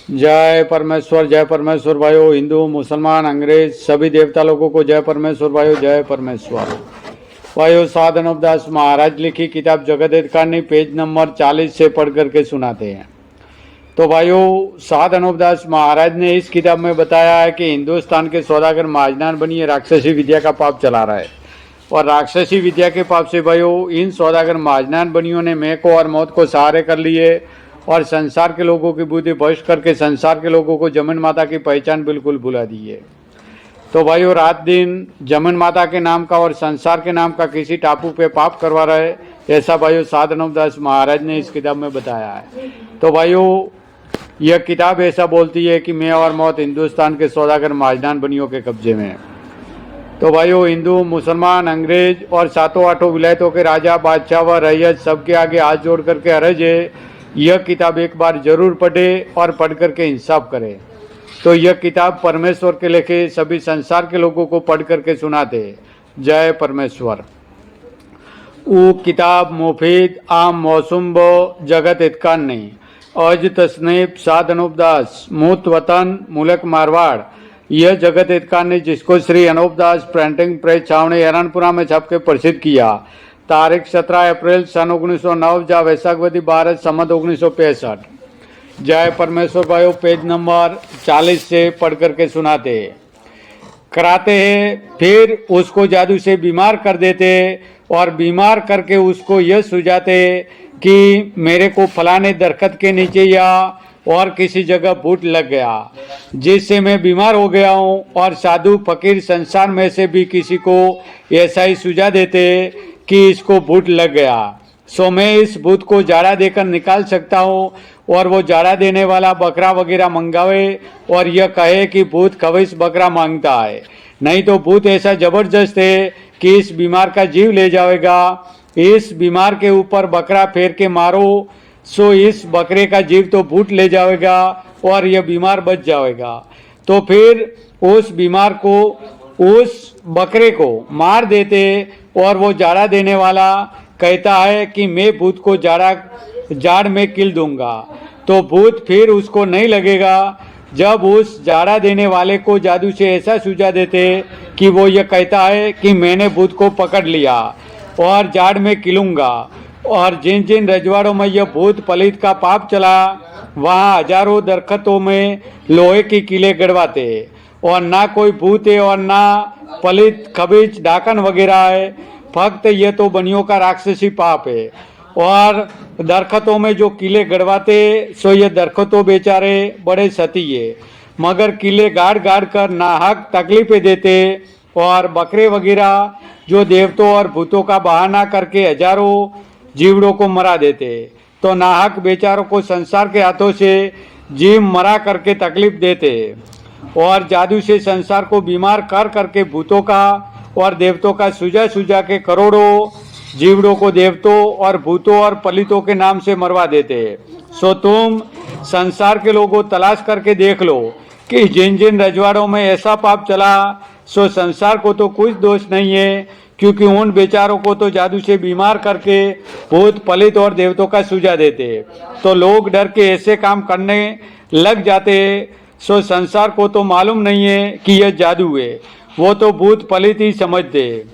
जय परमेश्वर भाइयों, हिंदू मुसलमान अंग्रेज सभी देवता लोगों को जय परमेश्वर भाइयों, जय परमेश्वर भाइयों। साध अनूपदास महाराज लिखी किताब जगत हित कारणी पेज नंबर 40 से पढ़ करके सुनाते हैं। तो भाइयों, साध अनूपदास महाराज ने इस किताब में बताया है कि हिंदुस्तान के सौदागर महाजनान बनिए राक्षसी विद्या का पाप चला रहा है, और राक्षसी विद्या के पाप से भाइयों इन सौदागर महाजनान बनियों ने मैं को और मौत को सहारे कर लिए और संसार के लोगों की बुद्धि भ्रष्ट करके संसार के लोगों को जमीन माता की पहचान बिल्कुल भुला दी है। तो भाइयों, रात दिन जमीन माता के नाम का और संसार के नाम का किसी टापू पे पाप करवा रहे, ऐसा भाइयों साध अनूपदास महाराज ने इस किताब में बताया है। तो भाइयों, यह किताब ऐसा बोलती है कि मैं और मौत हिंदुस्तान के सौदागर महाजनान बनियों के कब्जे में है। तो भाइयों, हिंदू मुसलमान अंग्रेज और सातों आठों विलायतों के राजा बादशाह व रैयत सबके आगे हाथ जोड़ करके अर्ज है, यह किताब एक बार जरूर पढ़े और पढ़ करके इंसाफ करे। तो यह किताब परमेश्वर के लेखे सभी संसार के लोगों को पढ़ करके सुनाते। जय परमेश्वर। वो किताब मुफीद आम मौसुम बो जगत हितकान नहीं अज तस्नीफ साध अनूपदास मूत वतन मुल्क मारवाड़। यह जगत हितकान ने जिसको श्री अनूपदास प्रिंटिंग प्रेस छावनी हरणपुरा में छप के प्रसिद्ध किया। तारीख 17 अप्रैल सन 1909 जा वैशाखवती 12 सम्मत 1965। जय परमेश्वर भाइयों, पेज नंबर 40 से पढ़ करके सुनाते कराते हैं। फिर उसको जादू से बीमार कर देते और बीमार करके उसको यह सुझाते कि मेरे को फलाने दरख्त के नीचे या और किसी जगह भूत लग गया जिससे मैं बीमार हो गया हूँ, और साधु फकीर संसार में से भी किसी को ऐसा ही सुझा देते कि इसको भूत लग गया, सो मैं इस भूत को जाड़ा देकर निकाल सकता हूँ। और वो जाड़ा देने वाला बकरा वगैरह मंगावे और यह कहे कि भूत खविस बकरा मांगता है, नहीं तो भूत ऐसा जबरदस्त है कि इस बीमार का जीव ले जाएगा। इस बीमार के ऊपर बकरा फेर के मारो, सो इस बकरे का जीव तो भूत ले जाएगा और यह बीमार बच जाएगा। तो फिर उस बीमार को उस बकरे को मार देते और वो जाड़ा देने वाला कहता है कि मैं भूत को जाड़ में किल दूंगा। तो भूत फिर उसको नहीं लगेगा। जब उस जाड़ा देने वाले को जादू से ऐसा सुझा देते कि वो ये कहता है कि मैंने भूत को पकड़ लिया और जाड़ में किलूंगा, और जिन जिन रजवाड़ों में यह भूत पलित का पाप चला वहाँ हजारों दरख्तों में लोहे की किले गड़वाते, और ना कोई भूत है और ना पलित खबीज डाकन वगैरह है, फक्त ये तो बनियों का राक्षसी पाप है। और दरख्तों में जो किले गड़वाते सो ये दरख्तों बेचारे बड़े सती है, मगर किले गाड़ गाड़ कर नाहक तकलीफें देते, और बकरे वगैरह जो देवतों और भूतों का बहाना करके हजारों जीवड़ों को मरा देते। तो नाहक बेचारों को संसार के हाथों से जीव मरा करके तकलीफ देते, और जादू से संसार को बीमार कर करके भूतों का और देवतों का सुझा के करोड़ों जीवड़ों को देवतों और भूतों और पलितों के नाम से मरवा देते। सो तुम संसार के लोगों तलाश करके देख लो कि जिन जिन रजवाड़ों में ऐसा पाप चला, सो संसार को तो कुछ दोष नहीं है, क्योंकि उन बेचारों को तो जादू से बीमार करके भूत पलित और देवतों का सुझा देते। तो लोग डर के ऐसे काम करने लग जाते। सो संसार को तो मालूम नहीं है कि यह जादू है, वो तो भूत पलित ही समझते,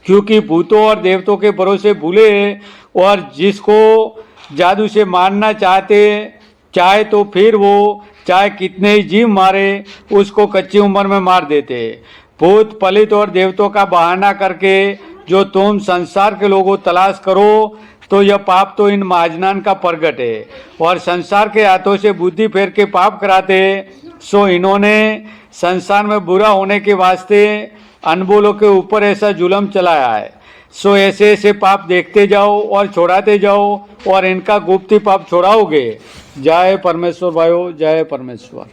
क्योंकि भूतों और देवतों के भरोसे भूले, और जिसको जादू से मारना चाहे तो फिर वो चाहे कितने ही जीव मारे उसको कच्ची उम्र में मार देते। भूत पलित और देवतों का बहाना करके जो तुम संसार के लोगों तलाश करो, तो यह पाप तो इन महाजनान का प्रगट है, और संसार के हाथों से बुद्धि फेर के पाप कराते। सो इन्होंने संसार में बुरा होने के वास्ते अनबोलों के ऊपर ऐसा जुल्म चलाया है। सो ऐसे ऐसे पाप देखते जाओ और छोड़ाते जाओ, और इनका गुप्ती पाप छोड़ाओगे। जय परमेश्वर भाइयों, जय परमेश्वर।